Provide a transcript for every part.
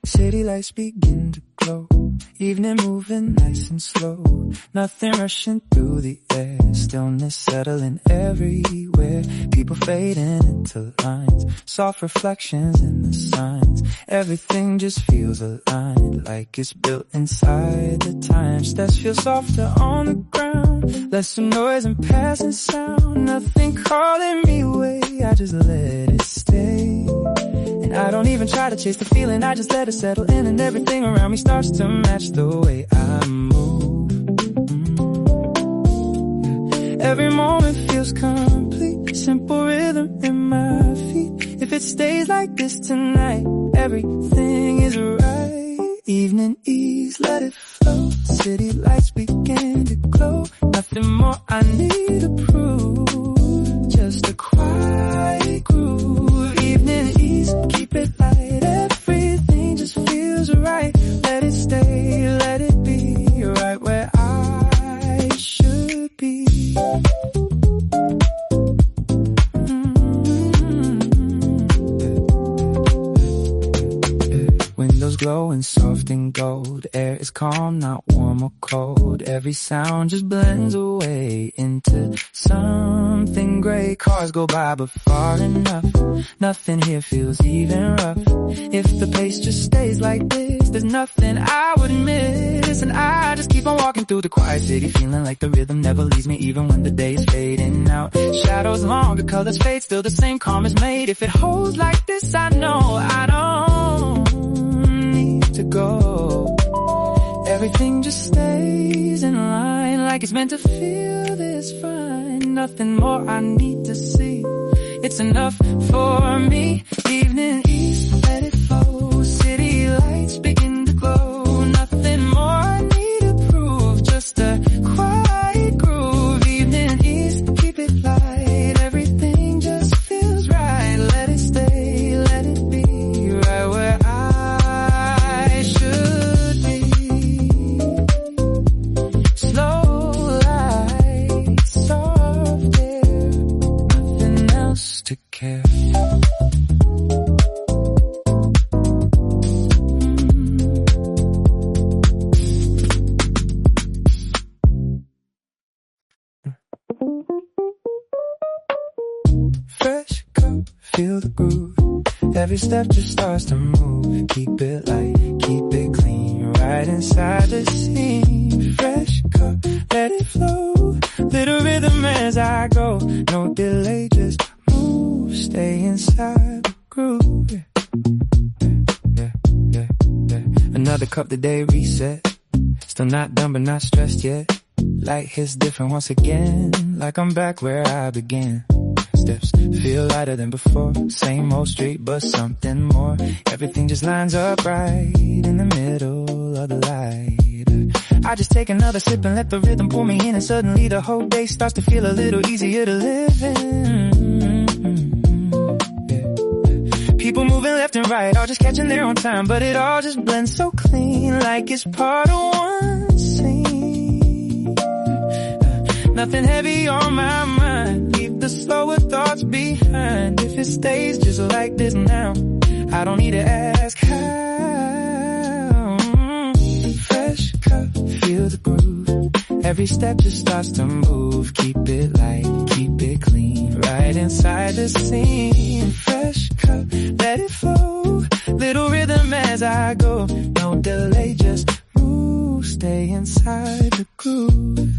City lights begin to glow. Evening moving nice and slow. Nothing rushing through the air. Stillness settling everywhere. People fading into lines. Soft reflections in the signs. Everything just feels aligned. Like it's built inside the time. Steps feel softer on the ground. Less noise and passing sound. Nothing calling me away. I just let it stay. And I don't even try to chase the feeling, I just let it settle in. And everything around me starts to match the way I move. Every moment feels complete. Simple rhythm in my feet. If it stays like this tonight, everything is right. Evening ease, let it flow. City lights begin to glow. Nothing more I need to prove. Just a quiet groove. Evening ease, keep it light. Everything just feels right. Let it stay, let it be right where I should be. Windows glowing soft and gold. Air is calm, not warm or cold. Every sound just blends away into something great. Cars go by but far enough. Nothing here feels even rough. If the pace just stays like this, there's nothing I would miss. And I just keep on walking through the quiet city, feeling like the rhythm never leaves me even when the day is fading out. Shadows long, the colors fade, still the same calm is made. If it holds like this, I know I don't to go. Everything just stays in line, like it's meant to feel this fine. Nothing more I need to see. It's enough for me. Evening east, let it flow. City lights begin to glow. Nothing more I need to prove. Just a quiet groove. Evening east, keep it light. Everything just feels right. Let it stay, let it be right where I should be. Slow lights, soft air, nothing else to care. Fresh cup, feel the groove. Every step just starts to move. Keep it light, keep it clean. Right inside the scene. Fresh cup, let it flow. Little rhythm as I go. No delay, just move. Stay inside the groove. Another cup, the day reset. Still not done but not stressed yet. Light hits different once again. Like I'm back where I began. Steps feel lighter than before. Same old street but something more. Everything just lines up right in the middle of the light. I just take another sip and let the rhythm pull me in. And suddenly the whole day starts to feel a little easier to live in. People moving left and right, all just catching their own time. But it all just blends so clean, like it's part of one scene. Nothing heavy on my mind. Leave the slower thoughts behind. If it stays just like this now, I don't need to ask how. Fresh cup, feel the groove. Every step just starts to move. Keep it light, keep it clean. Right inside the scene. Fresh cup, let it flow. Little rhythm as I go. No delay, just move. Stay inside the groove.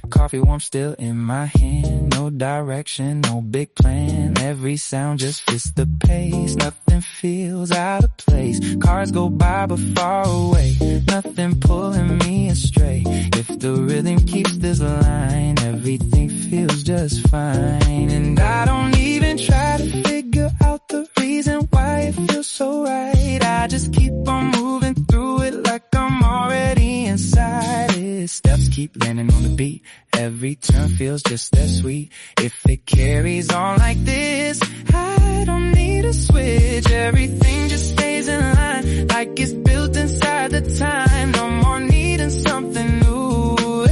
Coffee warm still in my hand. No direction, no big plan. Every sound just fits the pace. Nothing feels out of place. Cars go by but far away. Nothing pulling me astray. If the rhythm keeps this line, everything feels just fine. And I don't even try to figure out the reason why it feels so right. I just keep on moving through it like I'm already inside it. Steps keep landing on the beat. Every turn feels just as sweet. If it carries on like this, I don't need a switch. Everything just stays in line, like it's built inside the time. No more needing something new.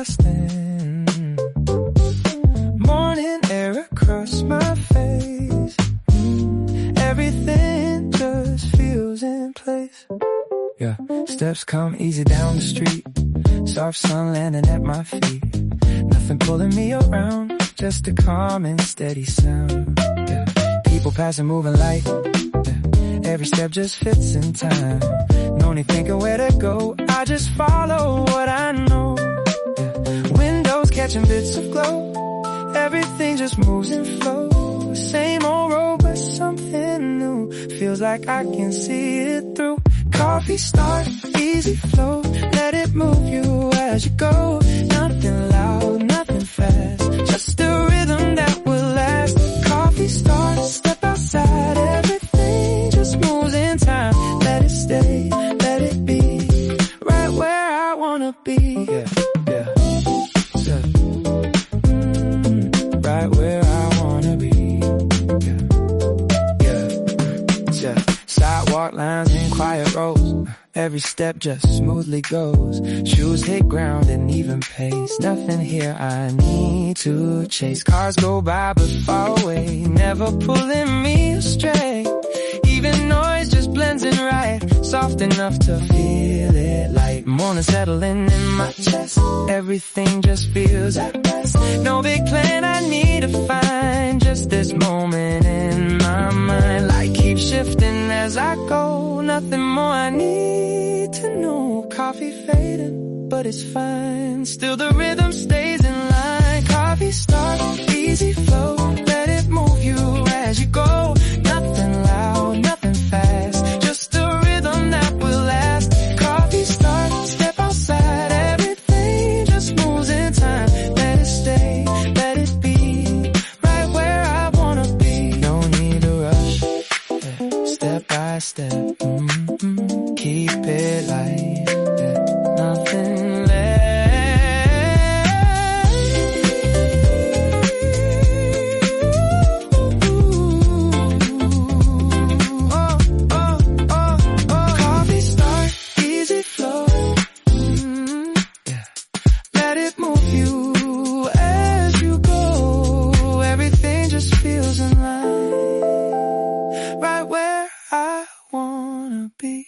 everlasting. Morning air across my face. Everything just feels in place. Yeah, steps come easy down the street. Soft sun landing at my feet. Nothing pulling me around, just a calm and steady sound. Yeah. People passing, moving light. Yeah. Every step just fits in time. No need thinking where to go, I just follow what I know. Yeah. Windows catching bits of glow. Everything just moves and flows. Same old road, but something new. Feels like I can see it through. Coffee start, easy flow. Let it move you as you go. Nothing loud, nothing fast. Just a rhythm that will last. Coffee start, step outside. Everything just moves in time. Let it stay, let it be. Right where I wanna be. Yeah, yeah. So, right where I wanna be. Yeah, yeah. Sidewalk lines and quiet roads. Every step just smoothly goes. Shoes hit ground and even pace. Nothing here I need to chase. Cars go by but far away, never pulling me astray. Even noise just blends in right. Soft enough to feel it like morning settling in my chest. Everything just feels at rest. No big plan I need to find. Just this moment in my mind. Light keeps shifting as I go. Nothing more I need to know. Coffee fading, but it's fine. Still the rhythm stays in line. Coffee start, easy flow. Let it move you as you go. Nothing loud, nothing fast. Just a rhythm that will last. Coffee start, step outside. Everything just moves in time. Let it stay, let it be. Right where I wanna be. No need to rush. Step by step. Keep it light. Nothing less. Coffee start, easy flow. Yeah. Let it move you as you go. Everything just feels in line. Right where I wanna be.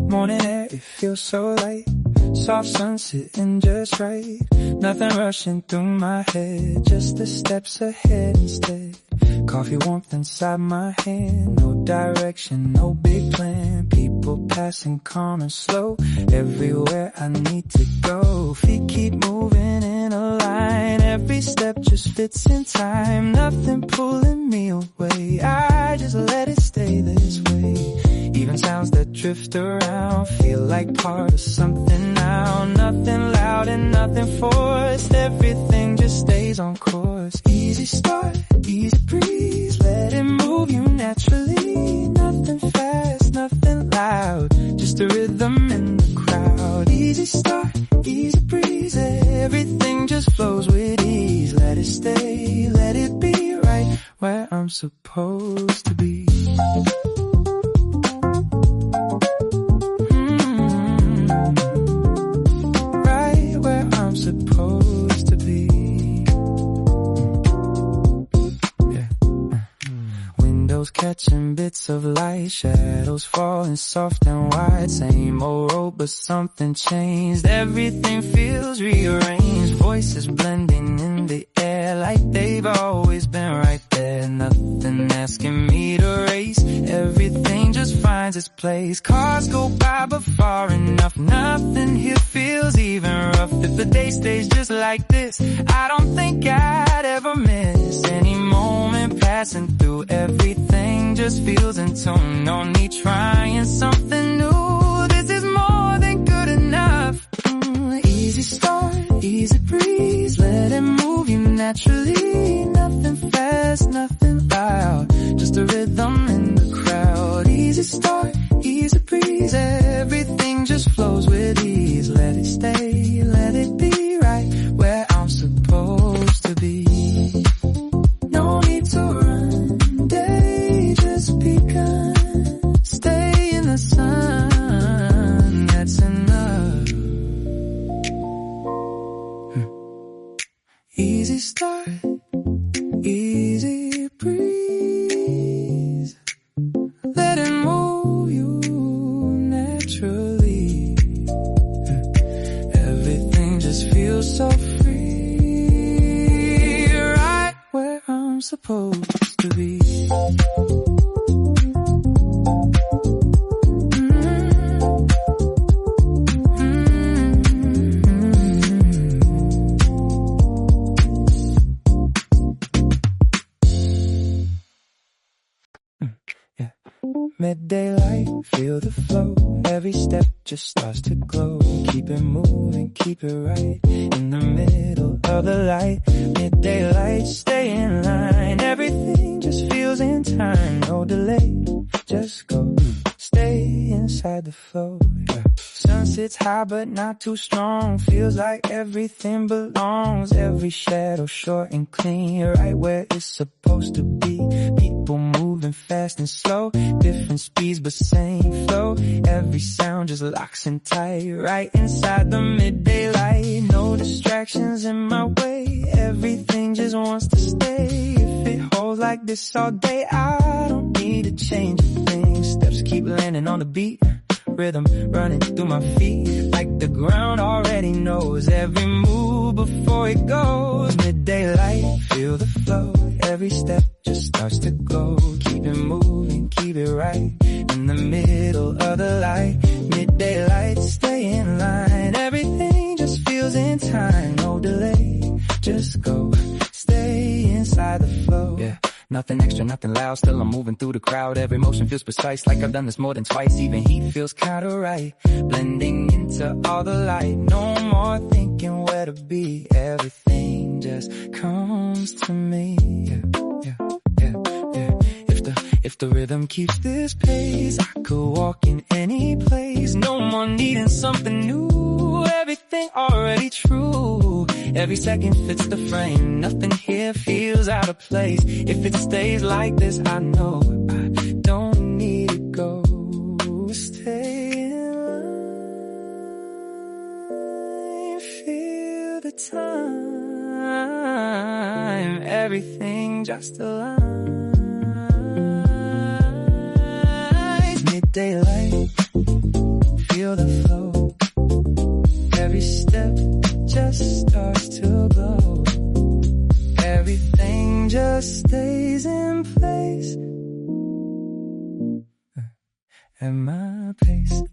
Morning air, it feels so light. Soft sun sitting just right. Nothing rushing through my head. Just the steps ahead instead. Coffee warmth inside my hand. No direction, no big plan. People passing calm and slow. Everywhere I need to go. Feet keep moving in a line. Every step just fits in time. Nothing pulling me away. I just let it stay this way. Even sounds that drift around feel like part of something now. Nothing loud and nothing forced. Everything just stays on course. Easy start, easy breeze. Let it move you naturally. Nothing fast, nothing loud. Just a rhythm in the crowd. Easy start, easy breeze. Everything just flows with ease. Let it stay, let it be right where I'm supposed to be. Right where I'm supposed to be. Yeah. Windows catching bits of light. Shadows falling soft and wide. Same old road but something changed. Everything feels rearranged. Voices blending in the air like they've always been right there. Nothing asking me to race. Everything just finds its place. Cars go by but far enough. Nothing here feels even rough. If the day stays just like this, I don't think I'd ever miss any moment passing through. Everything just feels in tune. No need trying something new. This is more than good enough. Easy start, easy breeze. Let it move you naturally. Nothing fast, nothing loud. Just a rhythm in the crowd. Easy start, easy breeze. Everything just flows with ease. Let it stay, let it be right where I'm supposed Easy start, easy breeze. Let it move you naturally. Everything just feels so free. Right where I'm supposed to be. Midday light, feel the flow. Every step just starts to glow. Keep it moving, keep it right in the middle of the light. Midday light, stay in line. Everything just feels in time. No delay, just go. Stay inside the flow. Yeah. Sun sits high but not too strong. Feels like everything belongs. Every shadow short and clean. Right where it's supposed to be. People moving fast and slow. Different speeds but same flow. Every sound just locks in tight. Right inside the midday light. No distractions in my way. Everything just wants to stay. If it holds like this all day, I don't need to change a thing. Steps keep landing on the beat. Rhythm running through my feet. Like the ground already knows every move before it goes. Midday light, feel the flow. Every step just starts to go. Keep it moving, keep it right in the middle of the light. Midday light, stay in line. Everything just feels in time. No delay, just go. Stay inside the flow. Yeah. Nothing extra, nothing loud, still I'm moving through the crowd. Every motion feels precise, like I've done this more than twice. Even heat feels kinda right, blending into all the light. No more thinking where to be, everything just comes to me. Yeah, yeah, yeah, yeah. If the rhythm keeps this pace, I could walk in any place. No more needing something new, everything already true. Every second fits the frame, nothing here feels out of place. If it stays like this, I know I don't need to go. Stay in line, feel the time, everything just aligns. Midday light, feel the flow. Every step just starts to glow. Everything just stays in place at my pace.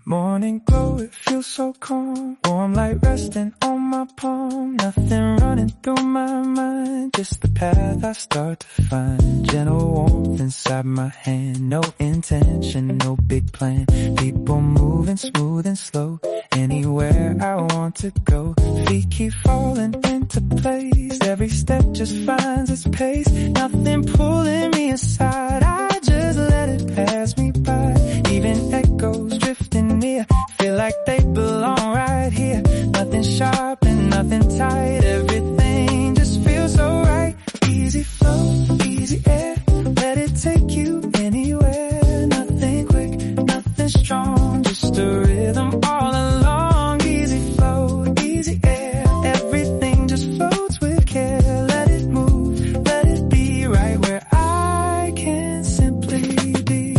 Morning glow, it feels so calm. Warm light resting on my palm. Nothing running through my mind, just the path I start to find. Gentle warmth inside my hand. No intention, no big plan. People moving smooth and slow. Anywhere I want to go. Feet keep falling into place. Every step just finds its pace. Nothing pulling me aside. I just let it pass me by. Even echoes drifting near. Feel like they belong right here. Nothing sharp and nothing tight. Everything just feels so right. Easy flow, easy air. Let it take you anywhere. Nothing quick, nothing strong. Just a rhythm all along. Easy flow, easy air. Everything just floats with care. Let it move, let it be right where I can simply be.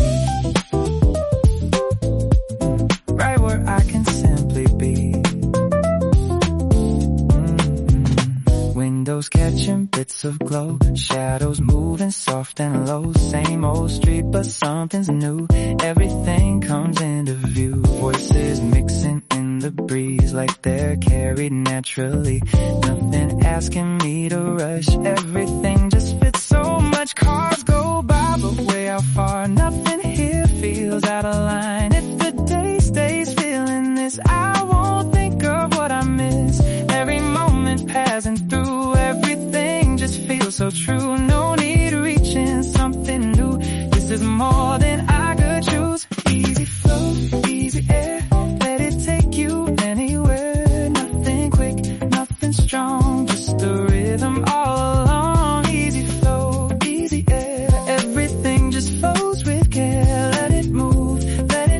Right where I can simply be. Windows catching bits of glow. Shadows moving soft and low. Same old street but something's new. Everything comes into view. Voices mixing in the breeze like they're carried naturally. Nothing asking me to rush. Everything just fits so much. Cars go by but way out far. Nothing here feels out of line. If the day stays feeling this, I won't think of what I miss. Every moment passing through. Everything just feels so true. No need reaching something new. This is more than I could choose. Easy flow, easy air. Let it take you anywhere. Nothing quick, nothing strong. Just a rhythm all along. Easy flow, easy air. Everything just flows with care. Let it move, let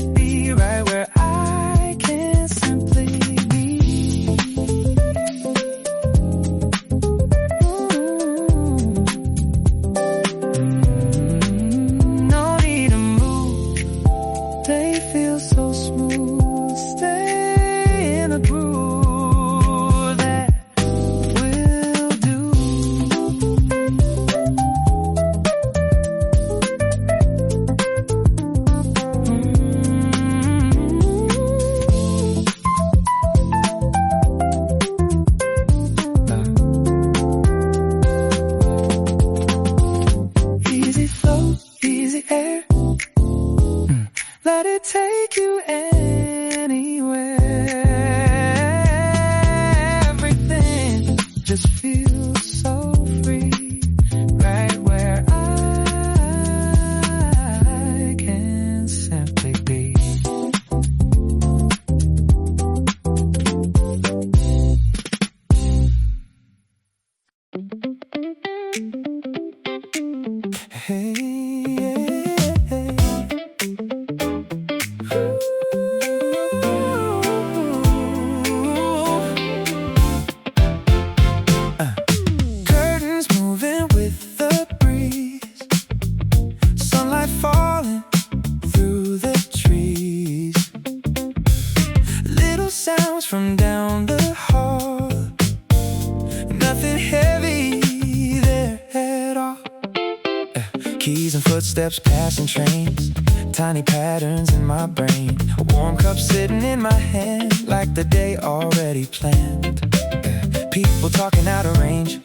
could take you anywhere. Everything just feels so free, right where I can simply be. Hey, curtains moving with the breeze, sunlight falling through the trees, little sounds from down the hall, nothing heavy there at all. Keys and footsteps passing trains, tiny patterns in my brain, a warm cup sitting in my hand like the day already planned. People talking out of range,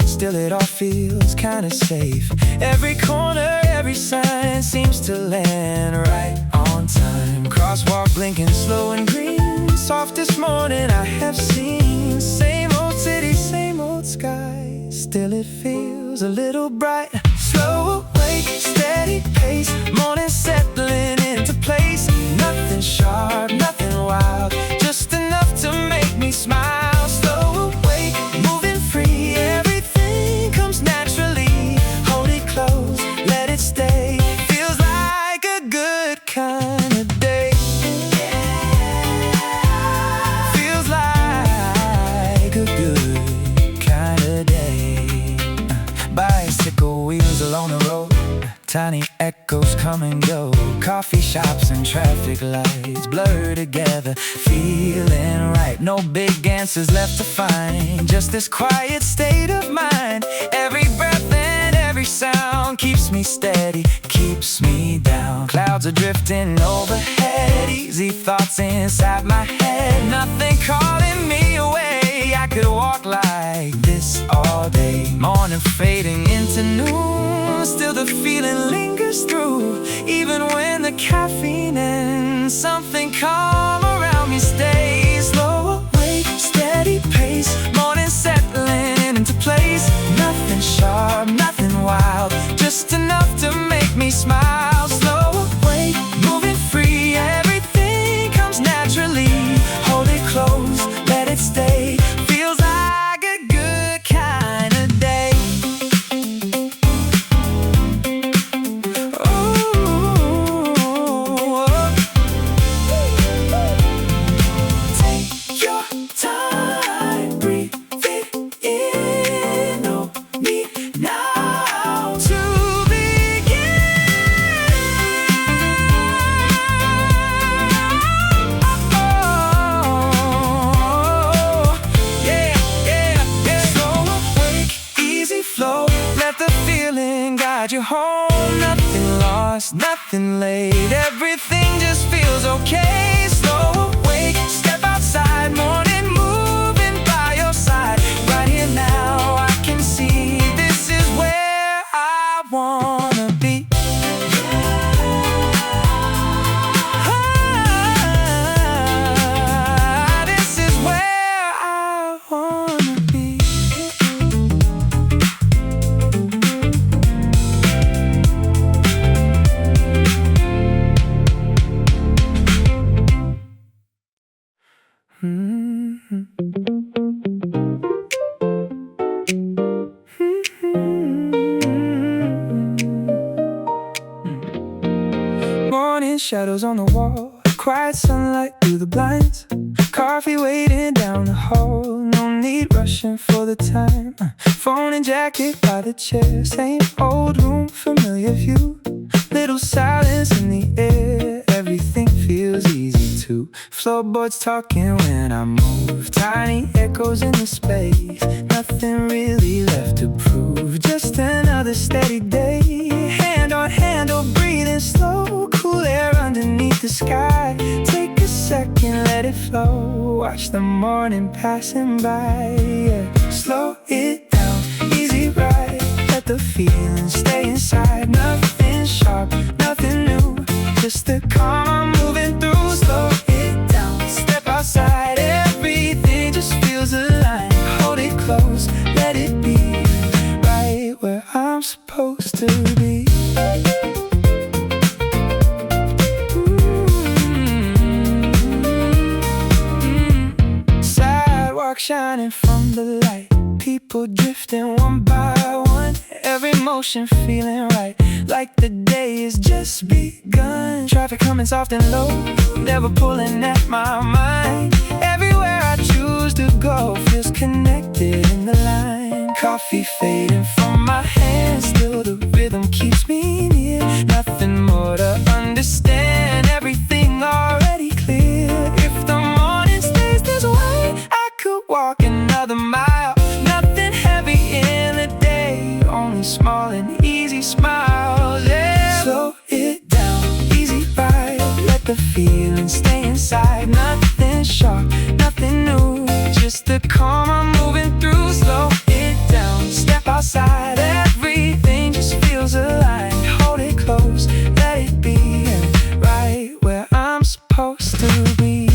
still it all feels kinda safe. Every corner, every sign seems to land right on time. Crosswalk blinking slow and green, softest morning I have seen. Same old city, same old sky, still it feels a little bright. Slow awake, steady pace, morning settling into place. Nothing sharp, nothing wild, just enough to make me smile. Slow awake, moving free, everything comes naturally. Hold it close, let it stay. Feels like a good kind of day. Feels like a good kind of day. Bicycle wheels along the road, tiny echoes come and go. Coffee shops and traffic lights blur together, feeling right. No big answers left to find, just this quiet state of mind. Every breath and every sound keeps me steady, keeps me down. Clouds are drifting overhead, easy thoughts inside my head. Nothing calling me away, I could walk like this all day. Morning fading into noon, still the feeling lingers through. Even when the caffeine ends, something calm around me stays. Slow awake, steady pace, morning settling into place. Nothing sharp, nothing wild, just enough to make me smile. Slow awake, moving free, everything comes naturally. Hold it close, let it stay. Feels like a good kind of day. Take your time, breathe it in, no need now to begin. Yeah, yeah, yeah. Slow awake, easy flow, let the feeling guide you home. Nothing lost, nothing late, everything just feels okay. Slow awake, step outside, morning moving by your side. Right here now, I can see this is where I wanna be. This is where I wanna be. Morning shadows on the wall, quiet sunlight through the blinds. Coffee waiting down the hall, no need rushing for the time. Phone and jacket by the chair, same old room, familiar view. Little silence in the air, everything feels easy too. Floorboards talking when I move, tiny echoes in the space. Nothing really left to prove, just another steady day. Hand on handle, breathing slow, cool air underneath the sky. Take a second, let it flow, watch the morning passing by. Yeah. Slow it down, easy ride, let the feeling stay inside. Nothing sharp, nothing new, just the calm I'm moving through. Slow it down, step outside, everything just feels aligned. Hold it close, let it be right where I'm supposed to be. Sidewalk shining from the light, people drifting one by one, every motion feeling right, like the day is just begun. Traffic coming soft and low, never pulling at my mind. Everywhere I choose to go feels connected in the line. Coffee fading from my hands, still the rhythm keeps me near. Nothing more to understand, everything already clear. If the morning stays this way, I could walk another mile. Nothing heavy in the day, only small and easy smiles. Yeah. Slow it down, easy ride, let the feeling stay inside. Nothing sharp, nothing new, just the calm I'm moving through. Slow it down, step outside, everything just feels aligned. Hold it close, let it be right where I'm supposed to be.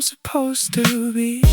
Supposed to be.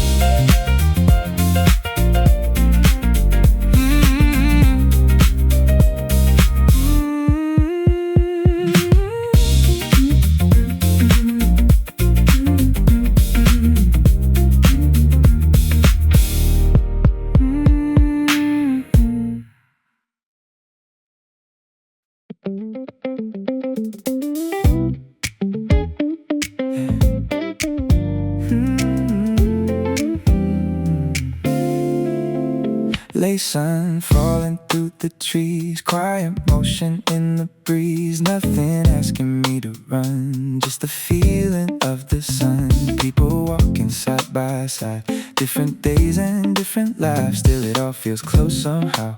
Lay sun falling through the trees, quiet motion in the breeze. Nothing asking me to run, just the feeling of the sun. People walking side by side, different days and different lives. Still it all feels close somehow,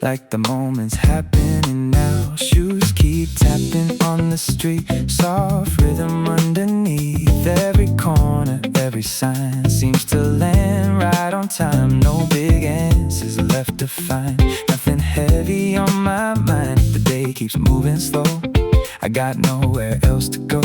like the moment's happening now. Shoes keep tapping on the street, soft rhythm underneath. Every corner, every sign seems to land right on time. No big answers left to find, nothing heavy on my mind. The day keeps moving slow, I got nowhere else to go.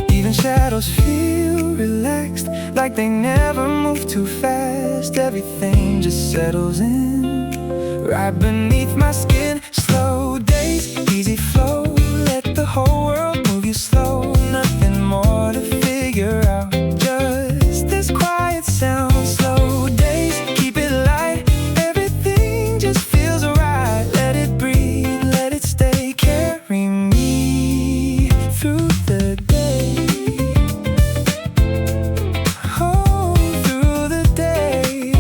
Even shadows feel relaxed, like they never move too fast. Everything just settles in right beneath my skin. Slow days, easy flow, let the whole world move you slow. Nothing more to figure out, just this quiet sound. Slow days, keep it light, everything just feels alright. Let it breathe, let it stay, carry me through the day. Oh, through the day.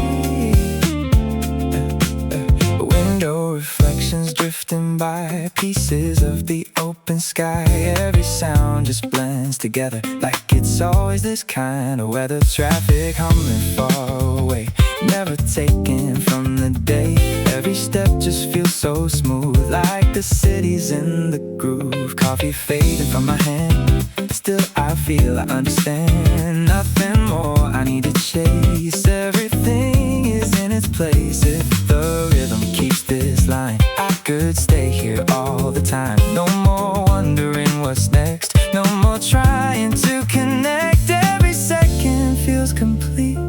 Window reflections drifting by, pieces of the open sky. Every sound just blends together, like it's always this kind of weather. Traffic humming far away, never taken from the day. Every step just feels so smooth, like the city's in the groove. Coffee fading from my hand, still I feel I understand. Nothing more I need to chase, everything is in its place. If the rhythm keeps this line, I could stay here all the time. No more wondering what's next, no more trying to connect. Every second feels complete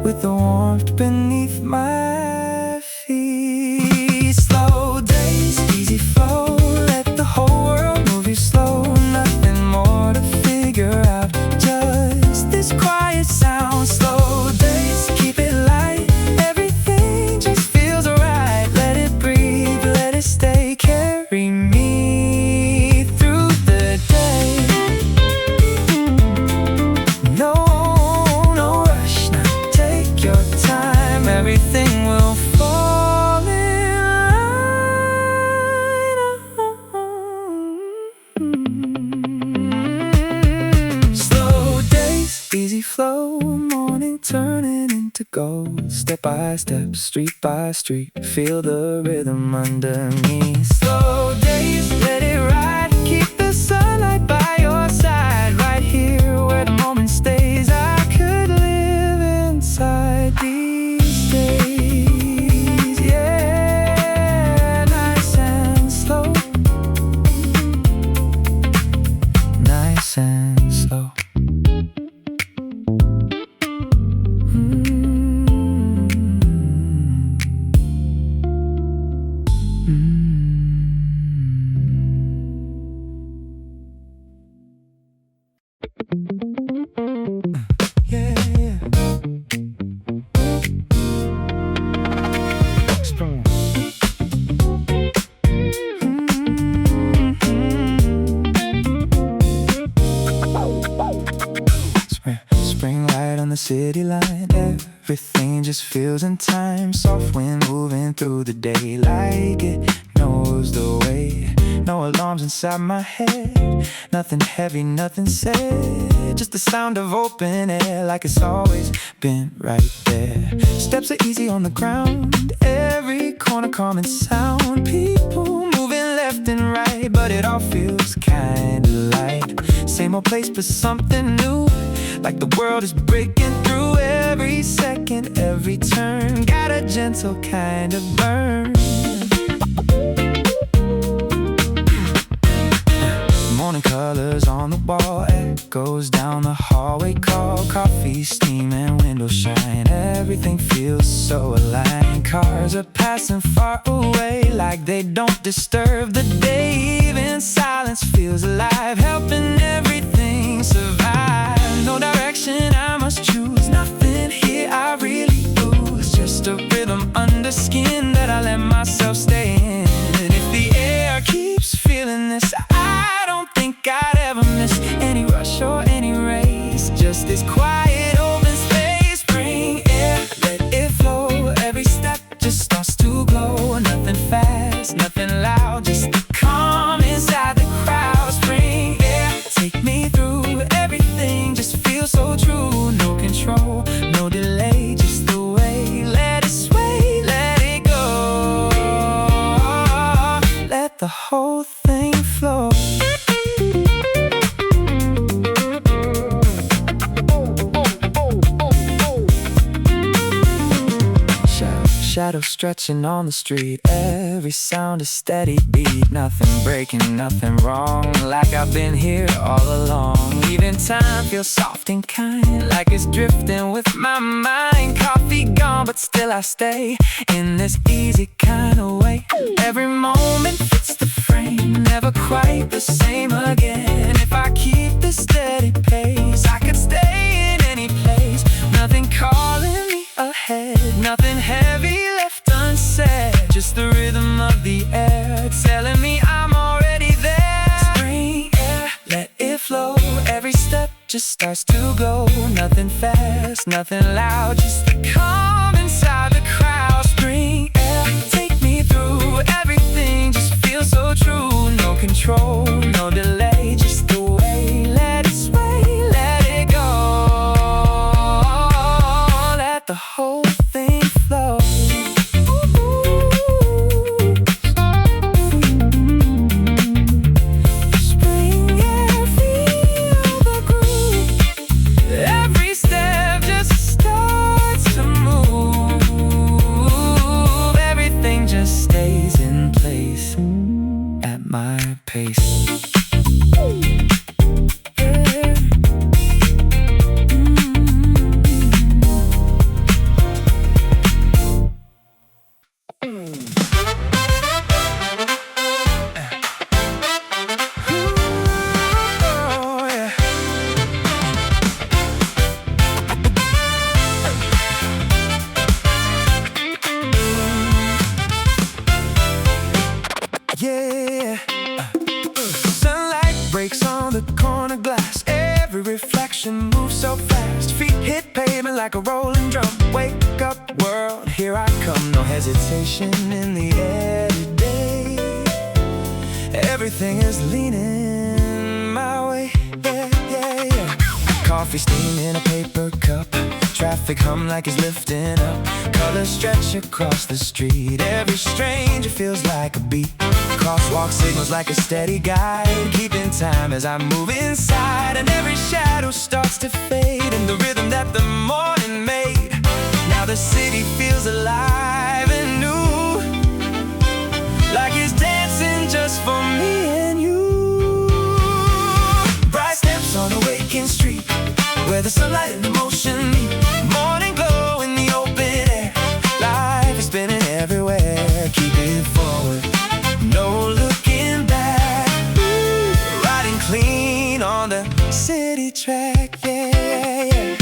with the warmth beneath my feet. Slow days, easy flow, let the whole world move you slow. Nothing more to figure out, just this quiet sound. Slow days, keep it light, everything just feels alright. Let it breathe, goes, step by step, street by street. Feel the rhythm underneath. Slow days, let it ride. Keep the sunlight by your side. Right here where the moment stays. I could live inside these days. Yeah, nice and slow. Nice and slow. Spring light on the city line, everything just feels in time. Soft wind moving through the day like it knows the way. No alarms inside my head, nothing heavy, nothing said. Just the sound of open air like it's always been right there. Steps are easy on the ground, every corner calm and sound. People moving left and right, but it all feels kinda light. Same old place but something new, like the world is breaking through every second, every turn. Got a gentle kind of burn. Morning colors on the wall, echoes down the hallway call. Coffee steaming, windows shine, everything feels so aligned. Cars are passing far away like they don't disturb the day. Even silence feels alive, helping everything survive. No direction I must choose, nothing here I really lose. Just a rhythm under skin that I let myself stay in. And if the air keeps feeling this, I don't think I'd ever miss any rush or any race. Just this quiet open space. Spring air, let it flow. Every step just starts to glow. Nothing fast, nothing loud, just the calm inside the crowd. Spring air, take me through everything. Just feels so true. No control, no delay, just the way. Let it sway, let it go. Let the whole thing flow. Shadows stretching on the street, every sound a steady beat. Nothing breaking, nothing wrong, like I've been here all along. Even time feels soft and kind, like it's drifting with my mind. Coffee gone, but still I stay in this easy kind of way. Every moment fits the frame, never quite the same again. If I keep this steady pace, I could stay in any place. Nothing calling me ahead, nothing heavy left unsaid. Just the rhythm of the air telling me I'm already there. Spring air, let it flow. Every step just starts to go. Nothing fast, nothing loud, just the calm inside the crowd. Spring air, take me through everything. Just feels so true. No control, no delay, just the way. Let it sway, let it go. Let the whole thing flow. Spring air, feel the groove. Every step just starts to move. Everything just stays in place at my pace. Yeah, sunlight breaks on the corner glass. Every reflection moves so fast. Feet hit pavement like a rolling drum. Wake up world, here I come. No hesitation in the air today. Everything is leaning my way. Yeah, yeah, yeah. Coffee steaming in a paper cup. Traffic hum like it's lifting up. Colors stretch across the street. Every stranger feels like a beat. Crosswalk signals like a steady guide, keeping time as I move inside. And every shadow starts to fade in the rhythm that the morning made. Now the city feels alive and new, like it's dancing just for me and you. Bright steps on a waking street, where the sunlight and emotion meet. Morning glow in the open air. Life is spinning everywhere. Keep it forward, no looking back. Riding clean on the city track, yeah, yeah.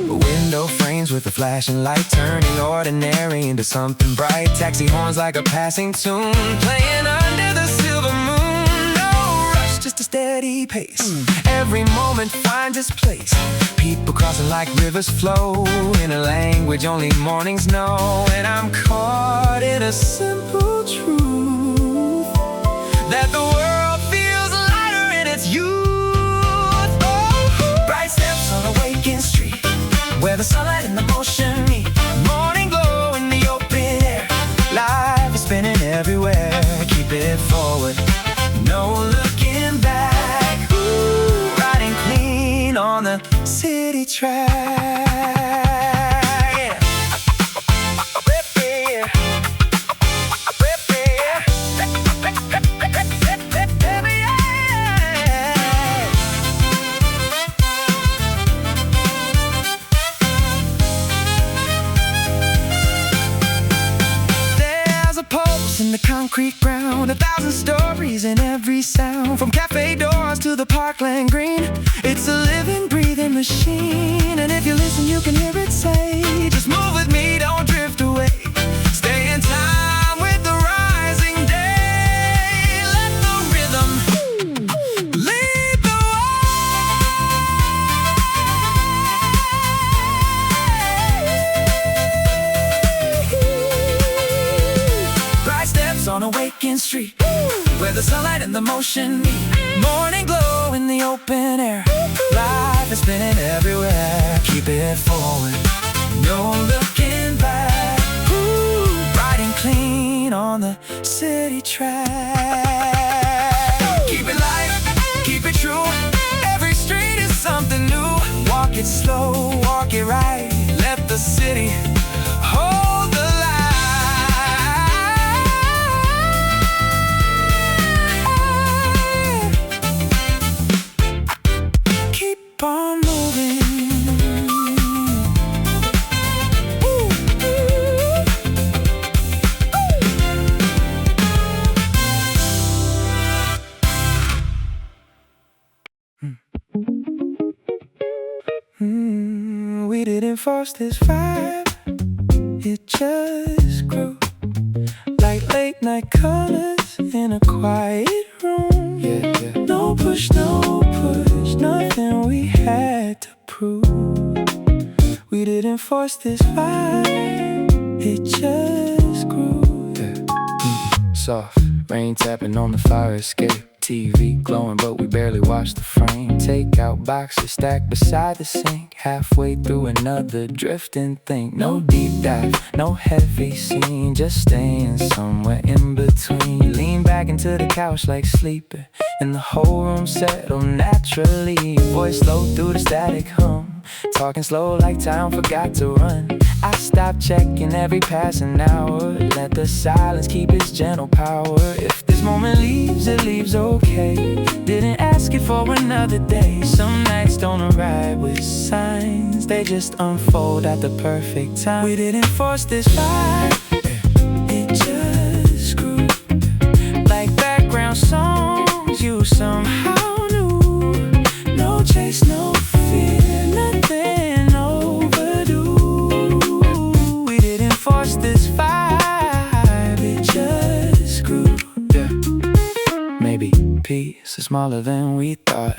Window frames with a flashing light, turning ordinary into something bright. Taxi horns like a passing tune, playing under the silver moon. No rush, just a steady pace. Every moment finds its place. People crossing like rivers flow in a language only mornings know. And I'm caught in a simple truth, that the world feels lighter in its youth. Oh, bright steps on a waking street, where the sunlight and the motion meet. Morning glow in the open air. Life is spinning everywhere. Keep it forward, no looking back. Ooh, riding clean on the city track, yeah. In the concrete ground, 1,000 stories in every sound. From cafe doors to the parkland green, it's a living, breathing machine. And if you listen, you can hear it say, just move with me, don't drift away. Stay in time with the rising day. Let the rhythm lead the on a waking street, where the sunlight and the motion meet. Morning glow in the open air. Life is spinning everywhere. Keep it forward, no looking back. Ooh, riding clean on the city track. Keep it light, keep it true. Every street is something new. Walk it slow, walk it right. Let the city hold the light. On moving. Ooh, we didn't force this vibe, it just grew like late night colors in a quiet room. Yeah, yeah. No push, no push, nothing we had to prove. We didn't force this vibe, it just grew. Yeah. Soft rain tapping on the fire escape. TV glowing, but we barely watch the frame. Take out boxes stacked beside the sink. Halfway through another drifting thing. No deep dive, no heavy scene. Just staying somewhere in between. You lean back into the couch like sleeping, and the whole room settled naturally. Voice low through the static hum, talking slow like time forgot to run. I stop checking every passing hour. Let the silence keep its gentle power. If this moment leaves, it leaves okay. Didn't ask it for another day. Some nights don't arrive with signs, they just unfold at the perfect time. We didn't force this vibe, it just grew. Like background songs you somehow knew. No chase, no fear, nothing overdue. We didn't force this vibe, it just grew. Yeah. Maybe peace is smaller than we thought.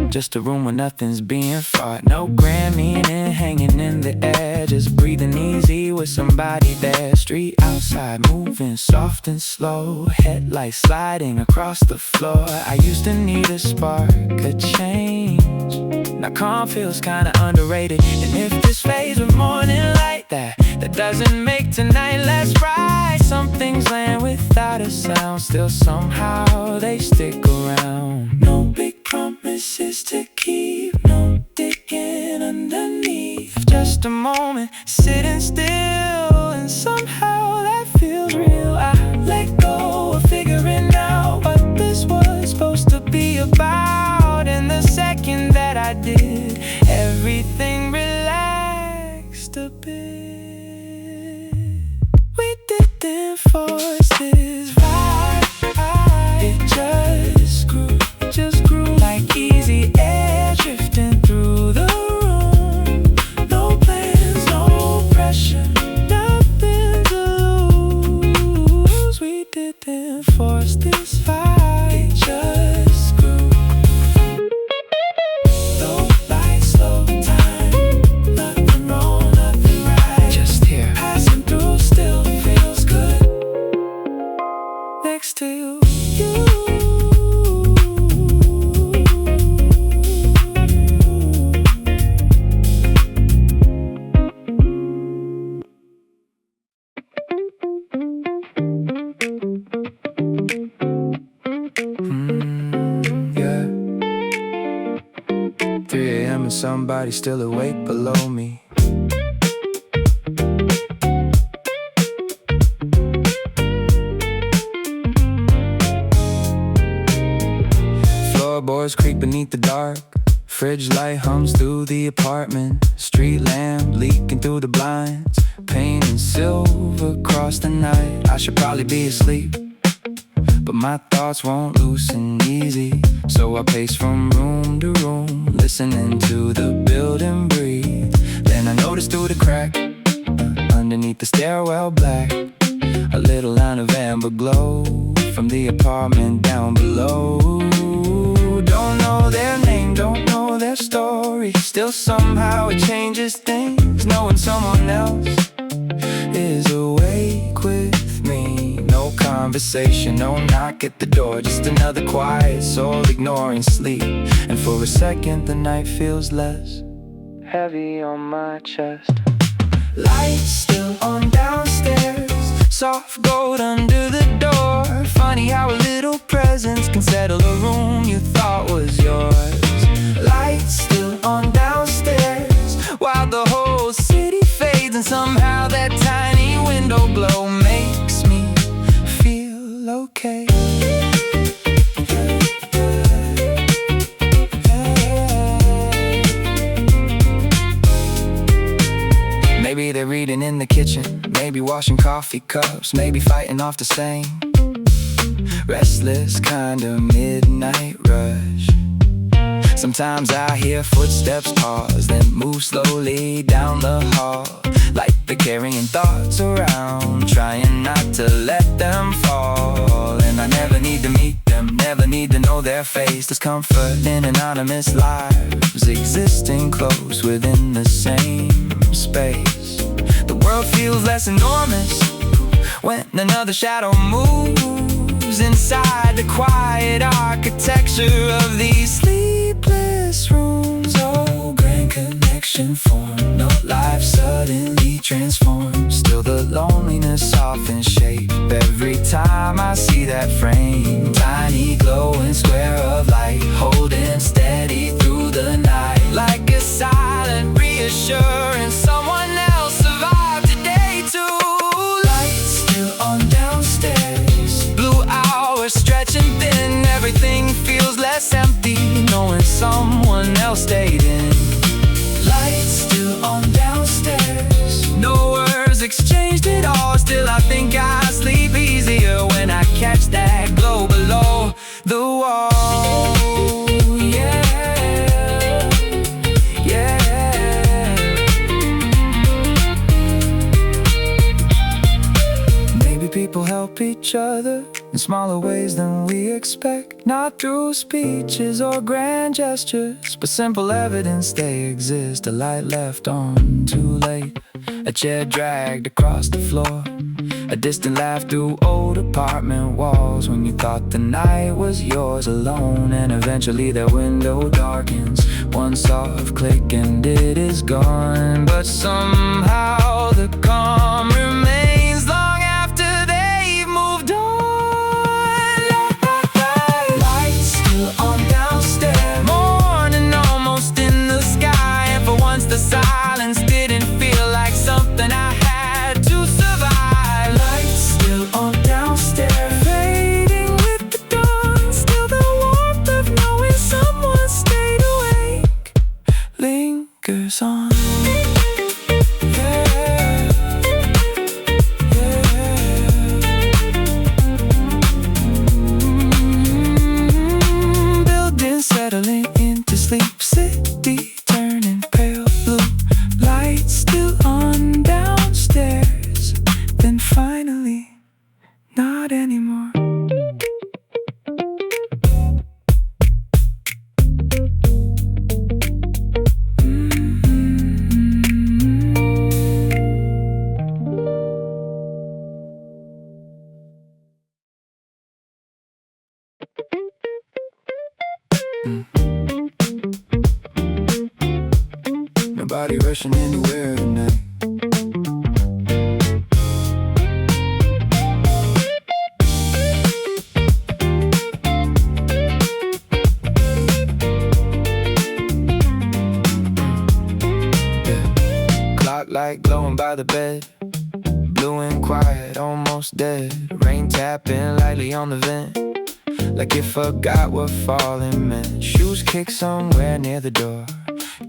Just a room where nothing's being fought. No grand meaning hanging in the air. Just breathing easy with somebody there. street outside, moving soft and slow, headlights sliding across the floor. I used to need a spark, a change. Now calm feels kinda underrated. And if this phase of morning light that doesn't make tonight less bright. Some things land without a sound, still somehow they stick around. No big promises to keep, no digging underneath. Just a moment, sitting still, and somehow that feels real. I let go of figuring out what this was supposed to be about. And the second that I did, everything relaxed a bit. We didn't force this vibe, it just grew like easy air drifting through the room. No plans, no pressure, nothing to lose. We didn't force this vibe, it just grew. Slow light, slow time, nothing wrong, nothing right. Just here, passing through, still feels good next to you. Yeah. 3 a.m. and somebody still awake below me. Floorboards creak beneath the dark. Fridge light hums through the apartment. Street lamp leaking through the blinds. Painting silver across the night. I should probably be asleep, but my thoughts won't loosen easy. So I pace from room to room, listening to the building breathe. Then I notice through the crack, underneath the stairwell black, a little line of amber glow from the apartment down below. Don't know their name, don't know their story. Still somehow it changes things, knowing someone else is awake with me. No conversation, no knock at the door, just another quiet soul ignoring sleep. And for a second the night feels less heavy on my chest. Lights still on downstairs, soft gold under the door. Funny how a little presence can settle a room you thought was yours. Lights still on downstairs, while the whole city fades. And somehow that tiny window glow makes me feel okay. Maybe they're reading in the kitchen, maybe washing coffee cups, maybe fighting off the same restless kind of midnight rush. Sometimes I hear footsteps pause, then move slowly down the hall, like they're carrying thoughts around, trying not to let them fall. And I never need to meet them, never need to know their face. There's comfort in anonymous lives, existing close within the same space. The world feels less enormous when another shadow moves inside the quiet architecture of these sleepless rooms. Oh, grand connection formed, no life suddenly transformed. Still the loneliness softens shape every time I see that frame. Tiny glowing square of light, holding steady through the night, like a silent reassurance. Someone else survived today too. Lights still on downstairs, blue hours stretching thin. Everything feels less empty, knowing someone else stayed in. Lights still on downstairs, no words exchanged at all. Still I think I sleep easier when I catch that glow below the wall. Yeah, yeah. Maybe people help help each other in smaller ways than we expect. Not through speeches or grand gestures, but simple evidence they exist. A light left on too late, a chair dragged across the floor, a distant laugh through old apartment walls when you thought the night was yours alone. And eventually their window darkens, one soft click and it is gone. But somehow the calm remains long after they've moved on. Lights still on downstairs, morning almost in the sky, and for once the silence didn't feel like something I had to survive. Lights still on downstairs, fading with the dawn, still the warmth of knowing someone stayed awake lingers on. Settling into sleep, city turning pale blue, lights still on downstairs, then finally not anymore. Nobody rushing anywhere tonight. Clock light glowing by the bed, blue and quiet, almost dead. Rain tapping lightly on the vent, like it forgot what falling meant. Shoes kicked somewhere near the door,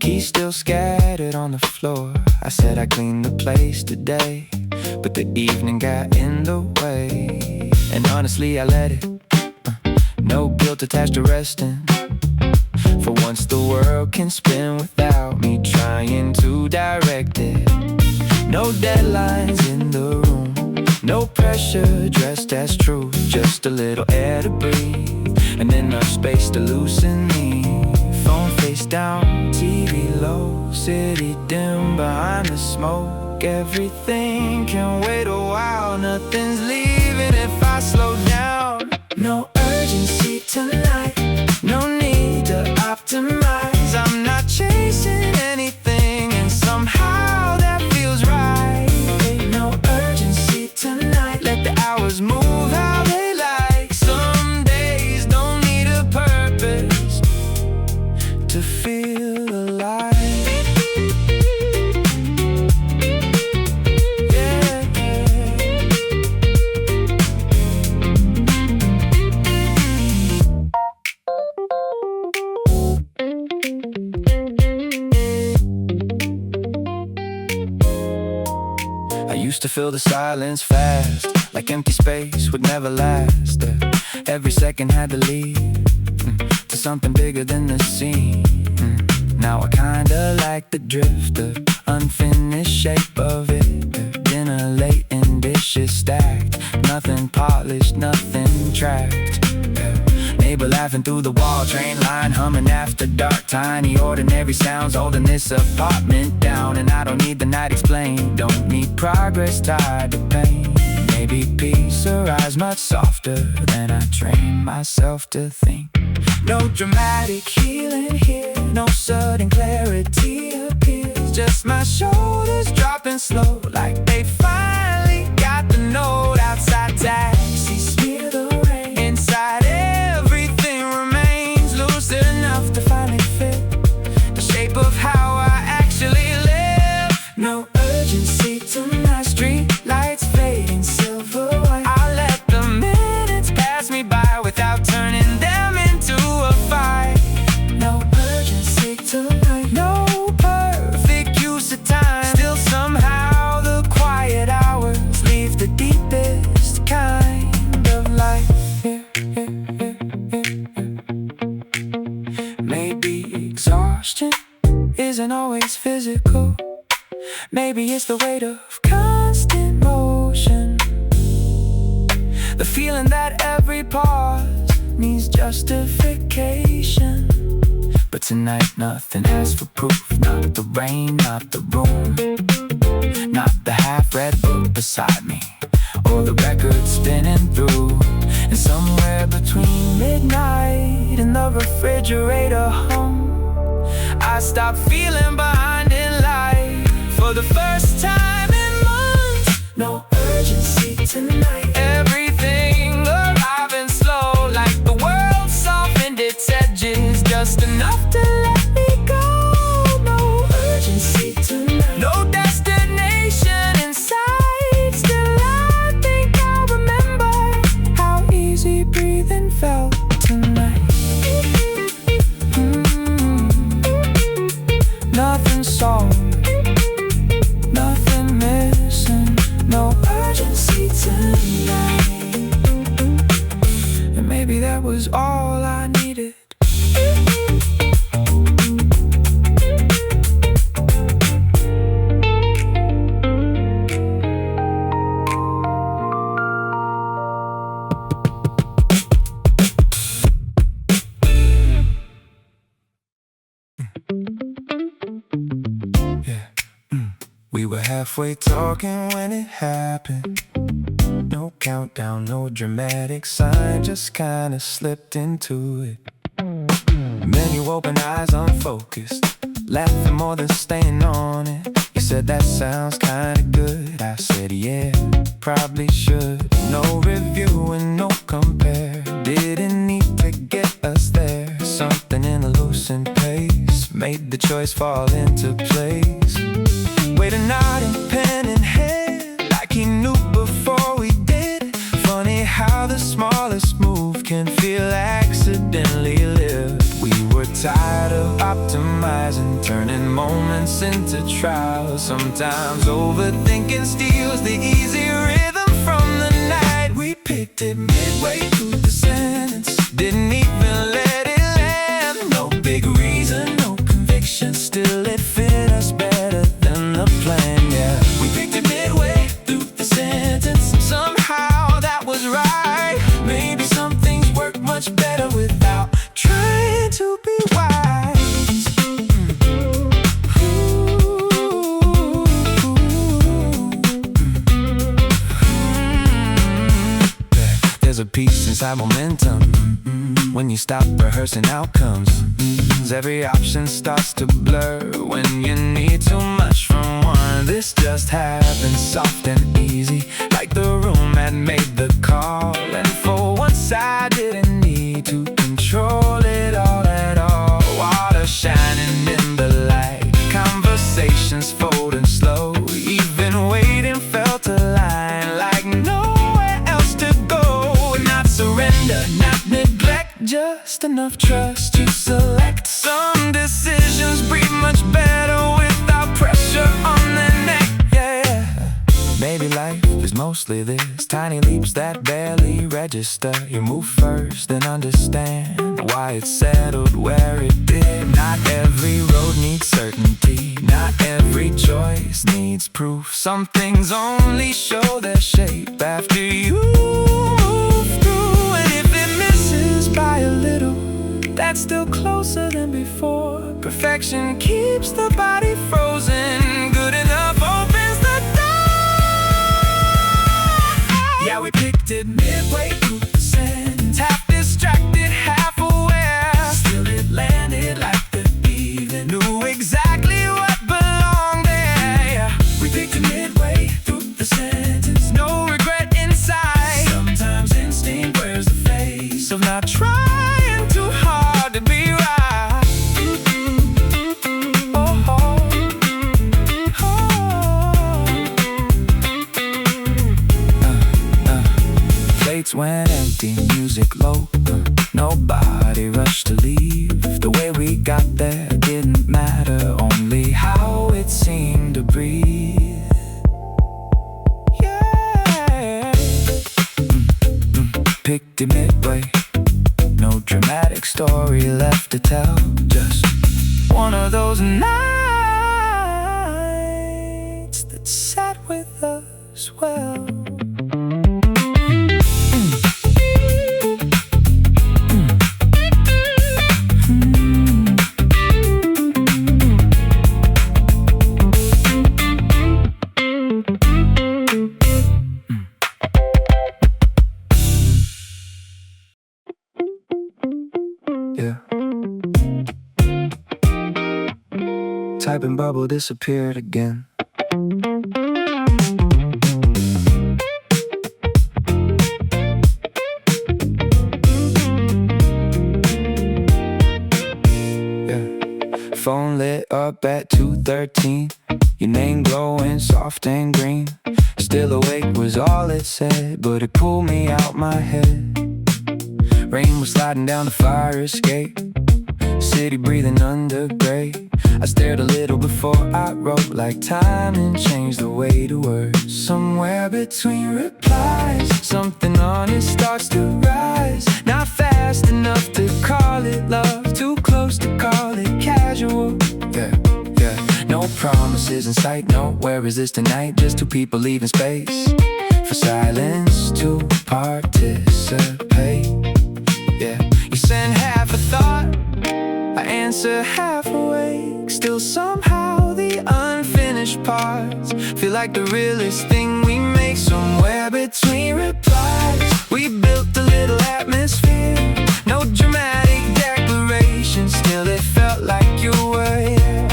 keys still scattered on the floor. I said I cleaned the place today, but the evening got in the way. And honestly I let it, no guilt attached to resting. For once the world can spin without me trying to direct it. No deadlines in the room, no pressure dressed as truth, just a little air to breathe and enough space to loosen me. Phone face down, TV low, city dim behind the smoke. Everything can wait a while, nothing's leaving if I slow down. No urgency tonight, no need to optimize. I'm not chasing anything and somehow that feels right. Ain't no urgency tonight, let the hours move how they like. Some days don't need a purpose to feel alive. Yeah, I used to fill the silence fast, like empty space would never last. Every second had to lead to something bigger than the scene. Now I kinda like the drift, the unfinished shape of it. Dinner late and dishes stacked, nothing polished, nothing tracked. Neighbor laughing through the wall, train line humming after dark. Tiny ordinary sounds holding this apartment down. And I don't need the night explained, don't need progress tied to pain. Maybe peace arrives much softer than I train myself to think. No dramatic healing here, no sudden clarity appears. Just my shoulders dropping slow, like they finally got the note. Outside taxi smear the rain, inside everything remains loose enough to finally fit the shape of how I actually live. No urgency tonight, street lights fading silver white. I let the minutes pass me by without turning them into a fight. No urgency tonight, no perfect use of time. Still somehow the quiet hours leave the deepest kind of light. Maybe exhaustion isn't always physical. Maybe it's the weight of constant motion. The feeling that every pause needs justification. But tonight nothing asks for proof. Not the rain, not the room, not the half-read book beside me, or the record spinning through. And somewhere between midnight and the refrigerator hum, I stopped feeling behind in life for the first time in months. No urgency tonight. Everything arriving slow, like the world softened its edges just enough to let me go. No urgency tonight. No destination in sight. Still I think I'll remember how easy breathing felt tonight. Nothing solved, nothing missing, no urgency tonight. And maybe that was all I needed. We were halfway talking when it happened. No countdown, no dramatic sign, just kinda slipped into it. Then you opened eyes unfocused, laughing more than staying on it. You said that sounds kinda good. I said yeah, probably should. No review and no compare, didn't need to get us there. Something in a loosened pace made the choice fall into place. Wait a nodding pen in hand, like he knew before we did. Funny how the smallest move can feel accidentally lived. We were tired of optimizing, turning moments into trials. Sometimes overthinking steals the easy rhythm from the night. We picked it midway through the sentence, didn't even let it land. No big reason, no conviction, still it fit us better than the plan, yeah. We picked it midway through the sentence, somehow that was right. Maybe some things work much better without trying to be wise. There's a peace inside momentum when you stop rehearsing outcomes. Every option starts to blur when you need too much from one. This just happened soft and easy, like the room had made the call. And for once I didn't need to control it all at all. Water shining in the light, conversations folding slow. Even waiting felt aligned, like nowhere else to go. Not surrender, not neglect, just enough trust to select. Some decisions breathe much better without pressure on their neck, yeah. Maybe life is mostly this, tiny leaps that barely register. You move first and understand why it settled where it did. Not every road needs certainty, not every choice needs proof. Some things only show their shape after you move through. And if it misses by a little, that's still closer than before. Perfection keeps the body frozen, good enough opens the door. Yeah, we picked it midway through the sentence, half distracted, half aware. Still it landed like the even knew exactly what belonged there. Yeah, we picked it midway through the sentence, no regret inside. Sometimes instinct wears the face of not trying too hard to be right. Plates went empty, music low, nobody rushed to leave. The way we got there didn't matter, only how it seemed to breathe. Yeah. Picked it midway, no dramatic story left to tell. Just one of those nights that sat with us well. web and bubble disappeared again. Phone lit up at 2:13. Your name glowing soft and green. Still awake was all it said, but it pulled me out my head. Rain was sliding down the fire escape. City breathing under gray. I stared a little before I wrote, like time and changed the way to words. Somewhere between replies, something honest starts to rise. Not fast enough to call it love, too close to call it casual. Yeah. No promises in sight, no, where is this tonight? Just two people leaving space for silence to participate. Yeah, you send half a thought, I answer half awake. Still somehow the unfinished parts feel like the realest thing we make. Somewhere between replies, we built a little atmosphere. No dramatic declaration, still it felt like you were here.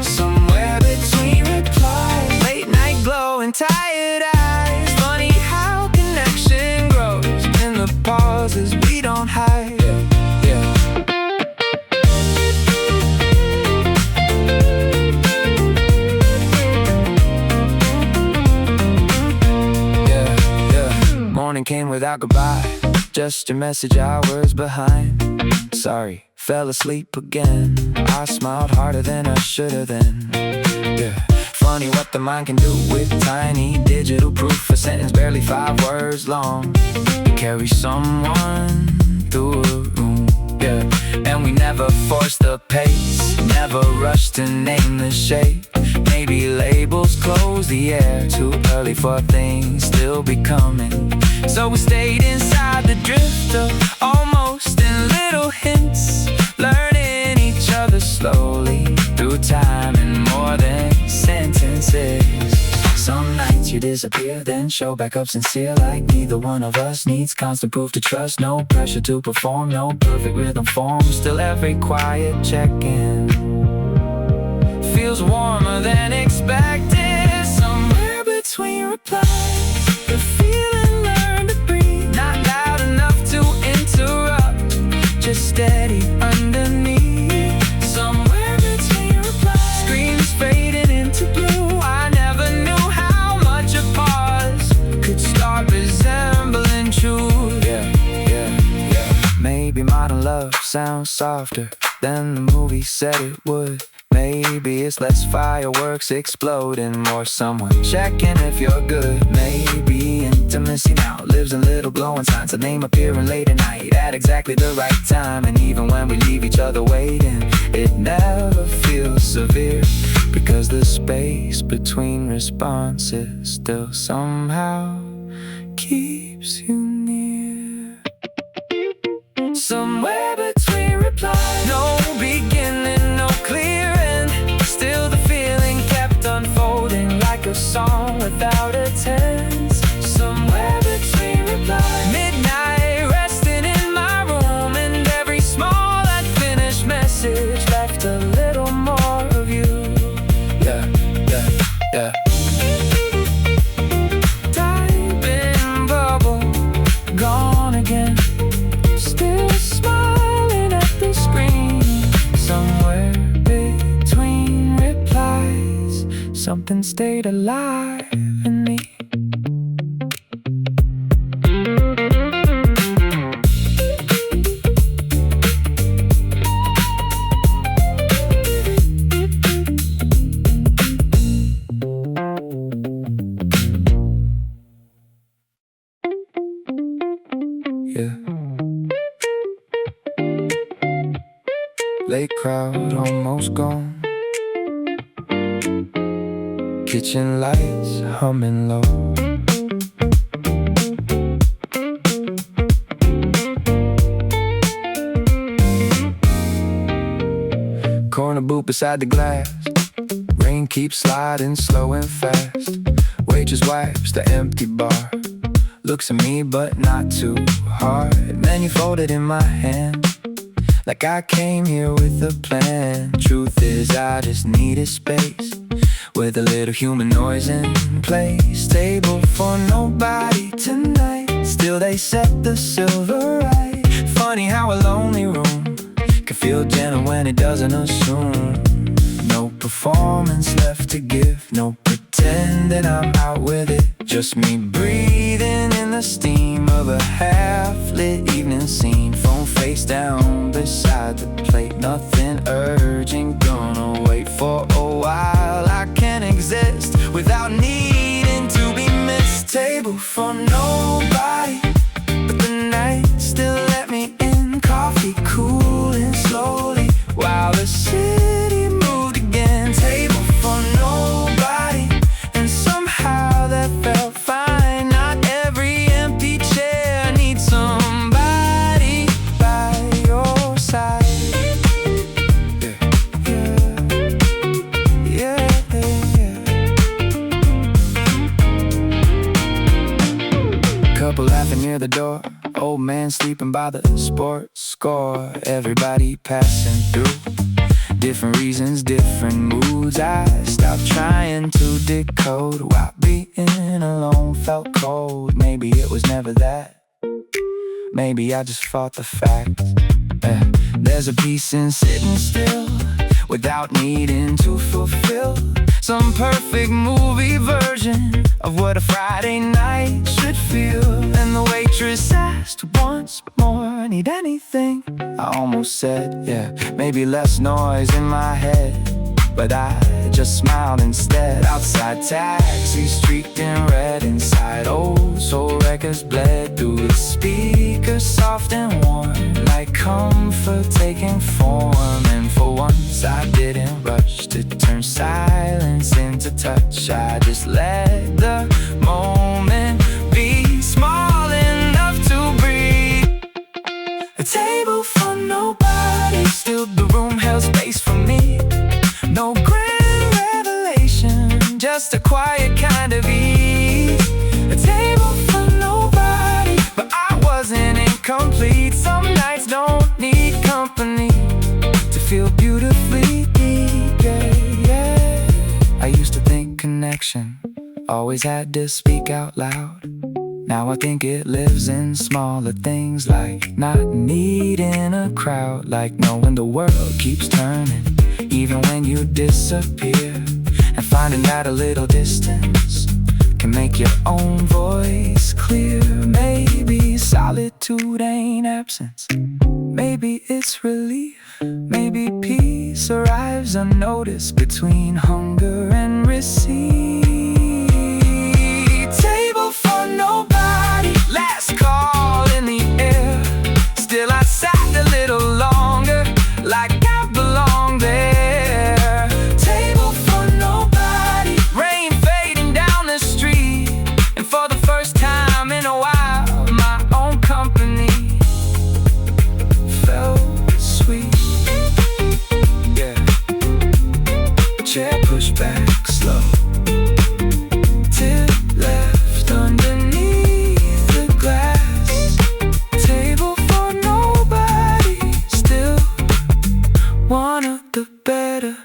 Somewhere between replies, late night glow and tired eyes. Funny how connection grows in the pauses we don't hide. Morning came without goodbye, just your message hours behind. Sorry, fell asleep again. I smiled harder than I should've then. Yeah, funny what the mind can do with tiny digital proof. A sentence barely 5 words long to carry someone through a room. Yeah, and we never forced the pace, never rushed to name the shape. Maybe labels close the air too early for things still becoming. So we stayed inside the drift of almost in little hints, learning each other slowly through time and more than sentences. Some nights you disappear, then show back up sincere, like neither one of us needs constant proof to trust. No pressure to perform, no perfect rhythm form. Still every quiet check-in feels warmer than expected. Somewhere between replies, the feeling learned to breathe. Not loud enough to interrupt, just steady underneath. Somewhere between replies, screams fading into blue. I never knew how much a pause could start resembling truth. Yeah. Maybe modern love sounds softer than the movie said it would. Maybe it's less fireworks exploding, more someone checking if you're good. Maybe intimacy now lives in little glowing signs, a name appearing late at night at exactly the right time. And even when we leave each other waiting, it never feels severe, because the space between responses still somehow keeps you near. Somewhere between replies, no beginning, no clear end. Still the feeling kept unfolding like a song without a tense. Somewhere between replies, midnight resting in my room, and every small unfinished message left a little more of you. Yeah. Typing bubble, gone again. Still smiling at the screen. Somewhere between replies, something stayed alive in me. Late crowd almost gone, kitchen lights humming low. Corner booth beside the glass, rain keeps sliding slow and fast. Waitress wipes the empty bar, looks at me but not too hard. Menu folded in my hand, like I came here with a plan. Truth is I just needed space with a little human noise in place. Table for nobody tonight, still they set the silver right. Funny how a lonely room can feel gentle when it doesn't assume. No performance left to give, no pretend that I'm out with it. Just me breathing in the steam of a half-lit evening scene. Phone face down beside the plate, nothing urgent, gonna wait for a while. I can't exist without needing to be missed. Table for nobody, but the night still let me in. Coffee cooling slowly while the city moved again. Table for nobody, and somehow that felt fine. Not every empty chair needs somebody by your side. Yeah, yeah, yeah. Couple laughing near the door, old man sleeping by the sports score. Everybody passing through, different reasons, different moods. I stopped trying to decode why being alone felt cold. Maybe it was never that, maybe I just fought the fact. There's a peace in sitting still without needing to fulfill some perfect movie version of what a Friday night should feel. And the waitress asked once more, need anything? I almost said, yeah, maybe less noise in my head, but I just smiled instead. Outside taxis streaked in red, inside old soul records bled through the speakers, soft and warm, like comfort taking form. And for once I didn't rush to turn silence into touch. I just let the moment be small enough to breathe. A table for nobody, still the room held space for me. No grand revelation, just a quiet kind of ease. A table for nobody, but I wasn't incomplete. Some nights don't need company to feel beautifully deep, yeah, yeah. I used to think connection always had to speak out loud. Now I think it lives in smaller things, like not needing a crowd, like knowing the world keeps turning even when you disappear, and finding that a little distance can make your own voice clear. Maybe solitude ain't absence, maybe it's relief. Maybe peace arrives unnoticed between hunger and receipt. Table for nobody, last call in the air. Still I sat a little longer, like I belong there. Table for nobody, rain fading down the street, and for the first time in a while, my own company felt sweet. Yeah, chair pushed back slow, tip left underneath the glass. Table for nobody, still one of the better